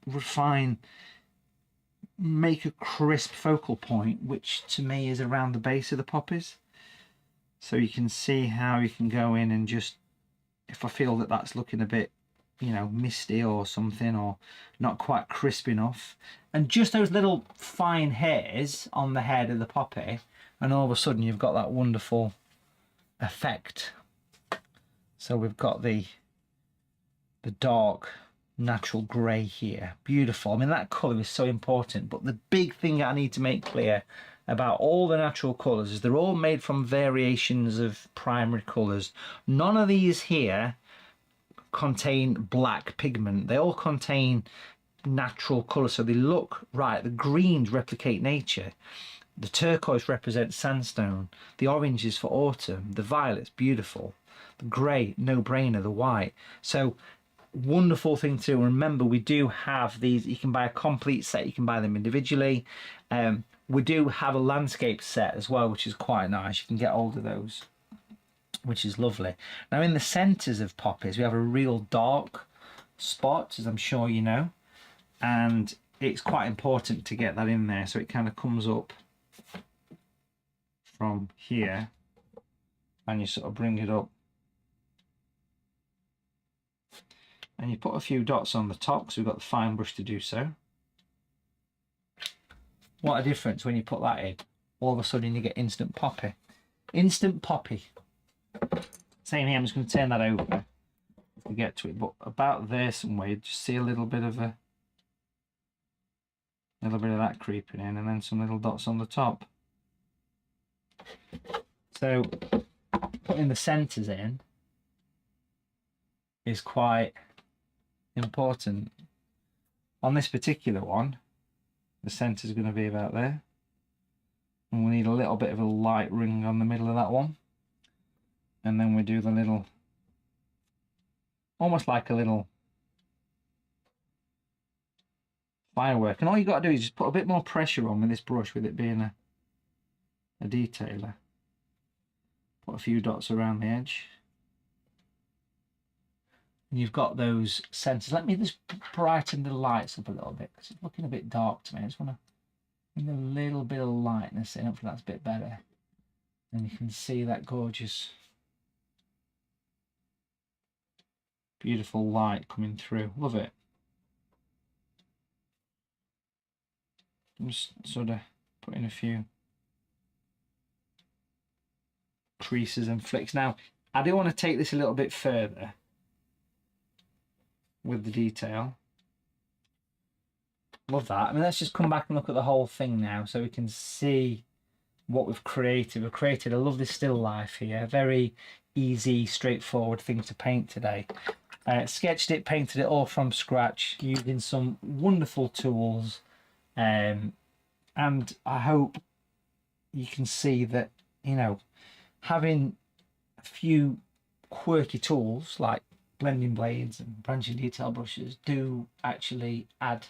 refine, make a crisp focal point, which to me is around the base of the poppies. So you can see how you can go in and just, if I feel that that's looking a bit, you know, misty or something, or not quite crisp enough, and just those little fine hairs on the head of the poppy, and all of a sudden you've got that wonderful effect. So we've got the dark natural grey here. Beautiful. I mean, that colour is so important, but the big thing I need to make clear about all the natural colours is they're all made from variations of primary colours. None of these here contain black pigment. They all contain natural colour, so they look right. The greens replicate nature, the turquoise represents sandstone, the orange is for autumn, the violet's beautiful, the grey, no-brainer, the white. So wonderful thing to remember. We do have these, you can buy a complete set, you can buy them individually. We do have a landscape set as well, which is quite nice. You can get hold of those. which is lovely. Now in the centres of poppies we have a real dark spot, as I'm sure you know, and it's quite important to get that in there, so it kind of comes up from here and you sort of bring it up and you put a few dots on the top because we've got the fine brush to do so. What a difference when you put that in. All of a sudden you get instant poppy. Instant poppy. Same here, I'm just going to turn that over if we get to it, but about there somewhere you just see a little bit of that creeping in, and then some little dots on the top. So putting the centres in is quite important. On this particular one, the centre is going to be about there, and we need a little bit of a light ring on the middle of that one, and then we do the little, almost like a little firework. And all you got to do is just put a bit more pressure on with this brush, with it being a detailer. Put a few dots around the edge. And you've got those centres. Let me just brighten the lights up a little bit because it's looking a bit dark to me. I just want to bring a little bit of lightness in. Hopefully that's a bit better. And you can see that gorgeous, beautiful light coming through. Love it. I'm just sort of putting a few creases and flicks. Now, I do want to take this a little bit further with the detail. Love that. I mean, let's just come back and look at the whole thing now so we can see what we've created. We've created a lovely still life here. A very easy, straightforward thing to paint today. Sketched it, painted it all from scratch using some wonderful tools. And I hope you can see that, you know, having a few quirky tools like blending blades and branching detail brushes do actually add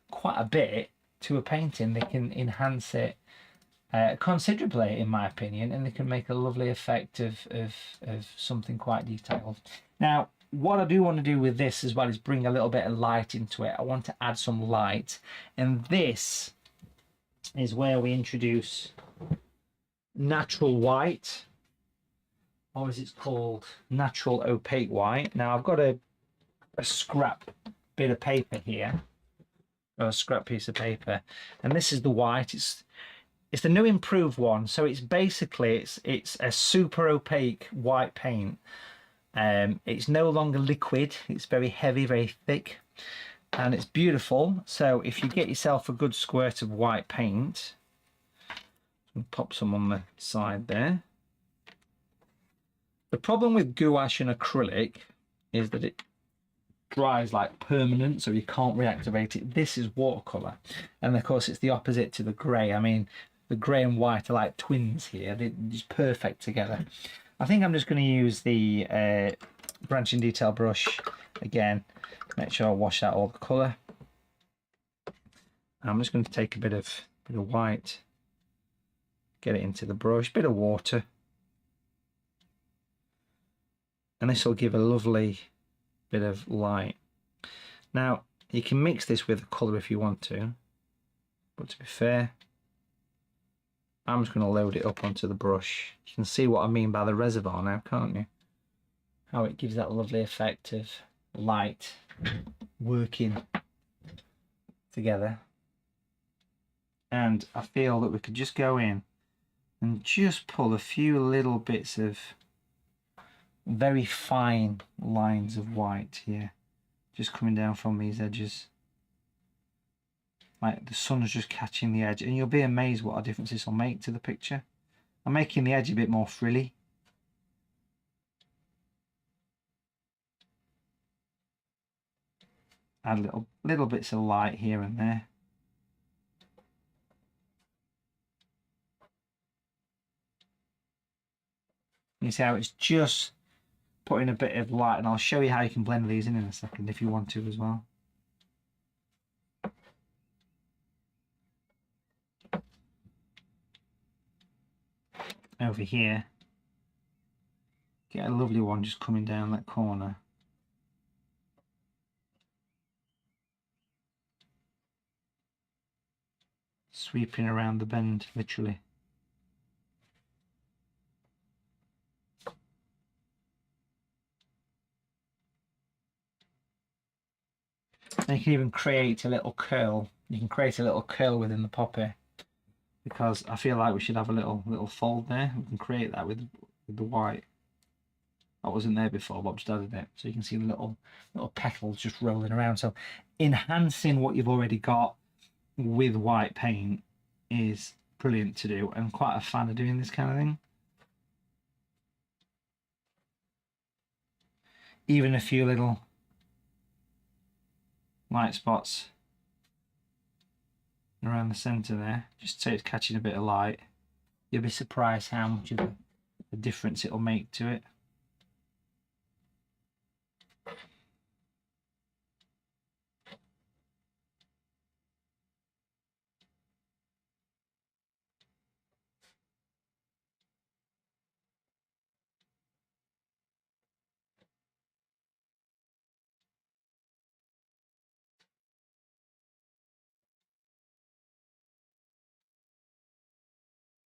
quite a bit to a painting. They can enhance it considerably, in my opinion, and they can make a lovely effect of something quite detailed. Now, what I do want to do with this as well is bring a little bit of light into it. I want to add some light, and this is where we introduce natural white, or as it's called, natural opaque white. Now I've got a scrap bit of paper here, or a scrap piece of paper, and this is the white. It's the new improved one, so it's basically it's a super opaque white paint. It's no longer liquid, it's very heavy, very thick, and it's beautiful. So if you get yourself a good squirt of white paint, pop some on the side there. The problem with gouache and acrylic is that it dries like permanent, so you can't reactivate it. This is watercolour, and of course it's the opposite to the grey. I mean, the grey and white are like twins here. They're just perfect together. I think I'm just going to use the branching detail brush again. Make sure I wash out all the colour. I'm just going to take a bit of white, get it into the brush, bit of water, and this will give a lovely bit of light. Now you can mix this with the colour if you want to, but to be fair, I'm just going to load it up onto the brush. You can see what I mean by the reservoir now, can't you? How it gives that lovely effect of light working together. And I feel that we could just go in and just pull a few little bits of very fine lines of white here, just coming down from these edges. Like the sun's just catching the edge, and you'll be amazed what a difference this will make to the picture. I'm making the edge a bit more frilly. Add little bits of light here and there. You see how it's just putting a bit of light, and I'll show you how you can blend these in a second if you want to as well. Over here, Get a lovely one just coming down that corner. Sweeping around the bend, literally. And you can even create a little curl. You can create a little curl within the poppy, because I feel like we should have a little fold there. We can create that with the white. That wasn't there before, but I've just added it. So you can see the little petals just rolling around. So enhancing what you've already got with white paint is brilliant to do. I'm quite a fan of doing this kind of thing. Even a few little light spots around the centre there, just so it's catching a bit of light. You'll be surprised how much of a difference it'll make to it.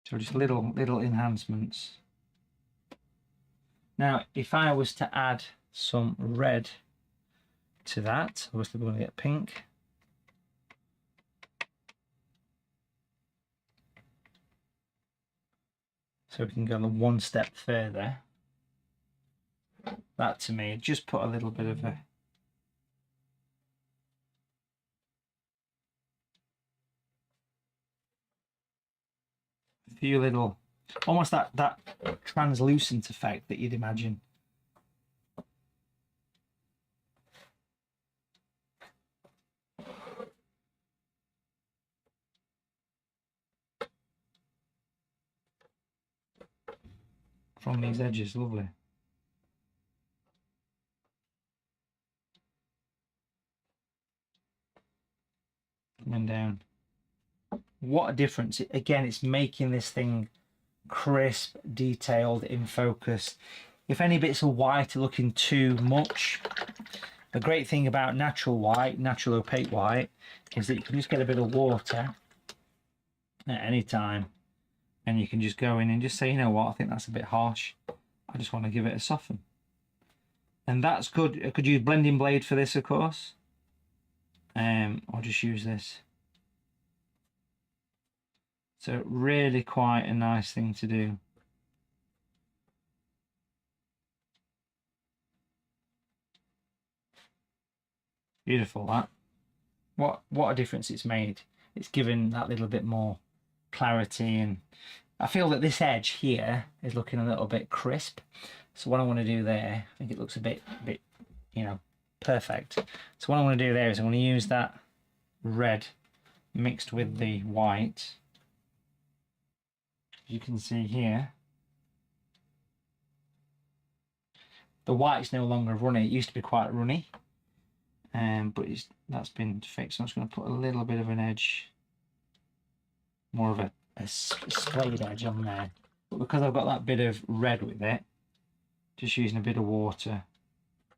So just little enhancements. Now, if I was to add some red to that, obviously we're going to get pink. So we can go one step further. That to me, just put a little bit of a few little, almost that translucent effect that you'd imagine. From these edges, lovely. Coming down. What a difference. Again, it's making this thing crisp, detailed, in focus. If any bits of white are looking too much, the great thing about natural white, natural opaque white, is that you can just get a bit of water at any time, and you can just go in and just say, you know what, I think that's a bit harsh. I just want to give it a soften. And that's good. I could use blending blade for this, of course. Or just use this. So really quite a nice thing to do. Beautiful, that. What a difference it's made. It's given that little bit more clarity, and I feel that this edge here is looking a little bit crisp. So what I want to do there, I think it looks a bit, you know, perfect. So what I want to do there is I want to use that red mixed with the white. As you can see here, the white's no longer runny. It used to be quite runny, but that's been fixed. So I'm just going to put a little bit of an edge, more of a splayed edge on there. But because I've got that bit of red with it, just using a bit of water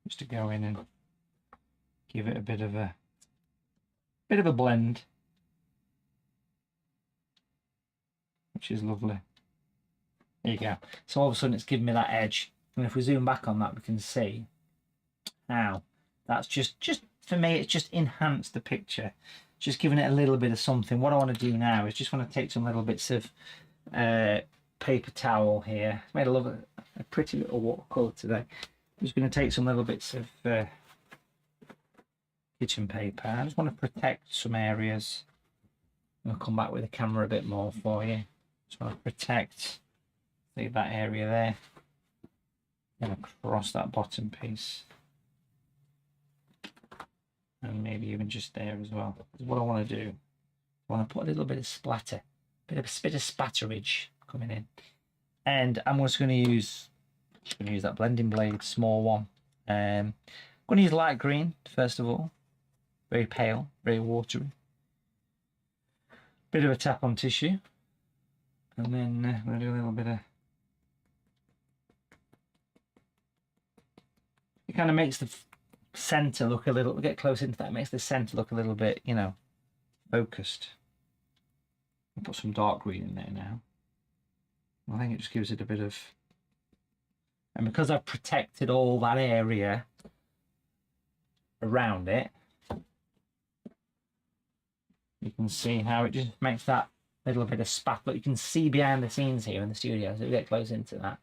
just to go in and give it a bit of a blend, which is lovely. There you go. So all of a sudden it's giving me that edge, and if we zoom back on that, we can see how that's just for me, it's just enhanced the picture, just giving it a little bit of something. What I want to do now is just want to take some little bits of paper towel here. It's made a pretty little watercolour today. I'm just going to take some little bits of kitchen paper. I just want to protect some areas. I'll come back with the camera a bit more for you. Just want to protect, see that area there, and across that bottom piece, and maybe even just there as well. Because what I want to do, I want to put a little bit of splatter, bit of spatterage coming in, and I'm just going to use that blending blade, small one. I'm going to use light green first of all, very pale, very watery. Bit of a tap on tissue, and then I'm going to do a little bit of kind of makes the center look a little, we'll get close into that, it makes the center look a little bit, you know, focused. I'll put some dark green in there now. I think it just gives it a bit of, and because I've protected all that area around it, you can see how it just makes that little bit of spat. But you can see behind the scenes here in the studio, so we get close into that,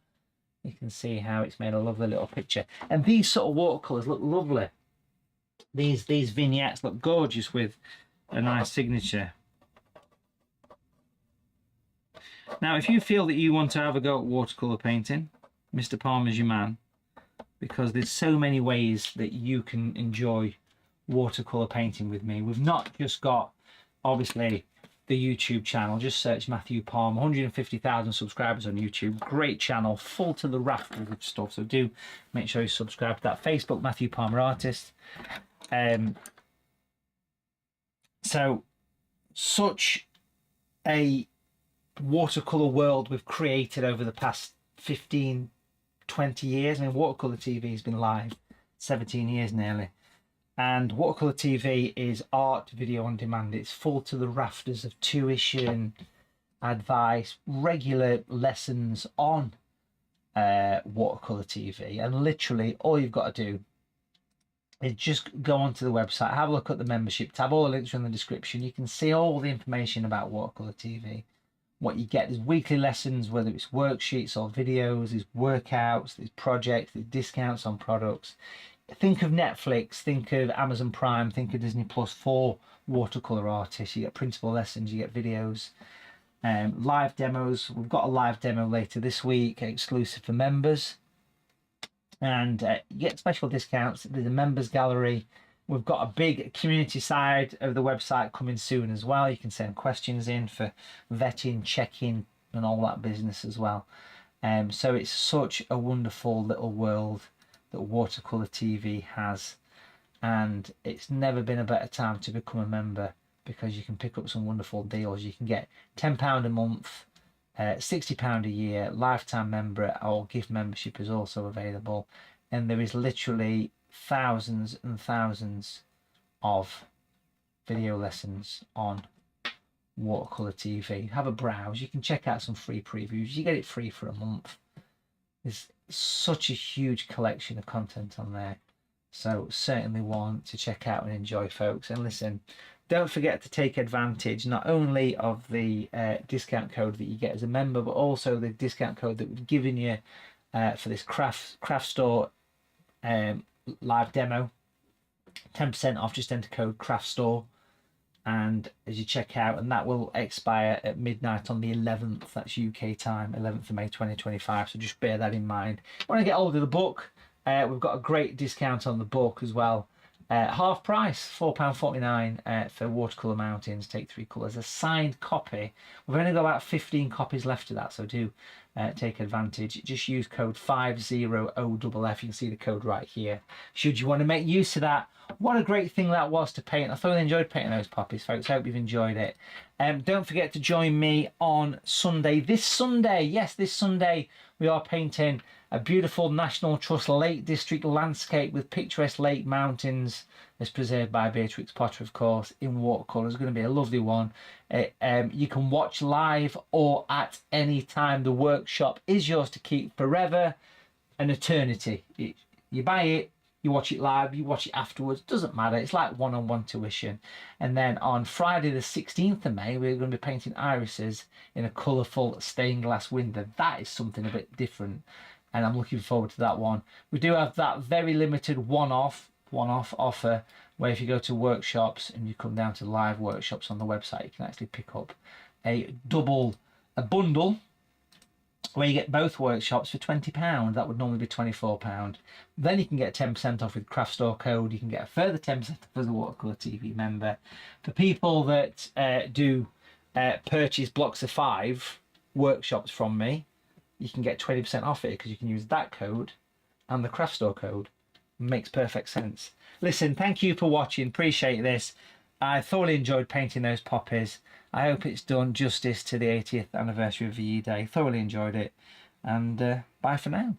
you can see how it's made a lovely little picture. And these sort of watercolors look lovely. These vignettes look gorgeous with a nice signature. Now, if you feel that you want to have a go at watercolor painting, Mr. Palmer's your man, because there's so many ways that you can enjoy watercolor painting with me. We've not just got, obviously, the YouTube channel. Just search Matthew Palmer, 150,000 subscribers on YouTube. Great channel, full to the rafters of stuff. So do make sure you subscribe to that. Facebook, Matthew Palmer Artist. So, such a watercolor world we've created over the past 15, 20 years. I mean, Watercolor TV has been live 17 years nearly. And Watercolor TV is art video on demand. It's full to the rafters of tuition, advice, regular lessons on Watercolor TV. And literally all you've got to do is just go onto the website, have a look at the membership tab. All the links are in the description. You can see all the information about Watercolor TV. What you get is weekly lessons, whether it's worksheets or videos, there's workouts, there's projects, there's discounts on products. Think of Netflix, think of Amazon Prime, think of Disney Plus for watercolor artists. You get printable lessons, you get videos, live demos. We've got a live demo later this week, exclusive for members. And you get special discounts. There's a members gallery. We've got a big community side of the website coming soon as well. You can send questions in for vetting, checking, and all that business as well. So it's such a wonderful little world that Watercolor TV has, and it's never been a better time to become a member, because you can pick up some wonderful deals. You can get £10 a month, £60 a year, lifetime member or gift membership is also available, and there is literally thousands and thousands of video lessons on Watercolor TV. Have a browse. You can check out some free previews. You get it free for a month. There's such a huge collection of content on there, so certainly one to check out and enjoy, folks. And listen, don't forget to take advantage not only of the discount code that you get as a member, but also the discount code that we've given you for this craft store live demo. 10% off. Just enter code craft store, and as you check out, and that will expire at midnight on the 11th. That's UK time, 11th of May 2025. So just bear that in mind. When I get hold of the book, we've got a great discount on the book as well. Half price, £4.49 for Watercolour Mountains, Take 3 Colours. A signed copy. We've only got about 15 copies left of that, so do take advantage. Just use code 50OFF. You can see the code right here, should you want to make use of that. What a great thing that was to paint. I thoroughly enjoyed painting those poppies, folks. I hope you've enjoyed it. Don't forget to join me on Sunday. This Sunday, yes, this Sunday, we are painting a beautiful National Trust Lake District landscape with picturesque lake mountains, as preserved by Beatrix Potter, of course, in watercolour. It's going to be a lovely one. You can watch live or at any time. The workshop is yours to keep forever, an eternity. You buy it, you watch it live, you watch it afterwards, doesn't matter. It's like one-on-one tuition. And then on Friday the 16th of May, we're going to be painting irises in a colourful stained glass window. That is something a bit different, and I'm looking forward to that one. We do have that very limited one-off offer, where if you go to workshops and you come down to live workshops on the website, you can actually pick up a bundle where you get both workshops for £20. That would normally be £24. Then you can get 10% off with Craft Store code. You can get a further 10% off as a Watercolour TV member. For people that do purchase blocks of 5 workshops from me, you can get 20% off it, because you can use that code and the Craft Store code. Makes perfect sense. Listen, thank you for watching. Appreciate this. I thoroughly enjoyed painting those poppies. I hope it's done justice to the 80th anniversary of VE Day. Thoroughly enjoyed it. And bye for now.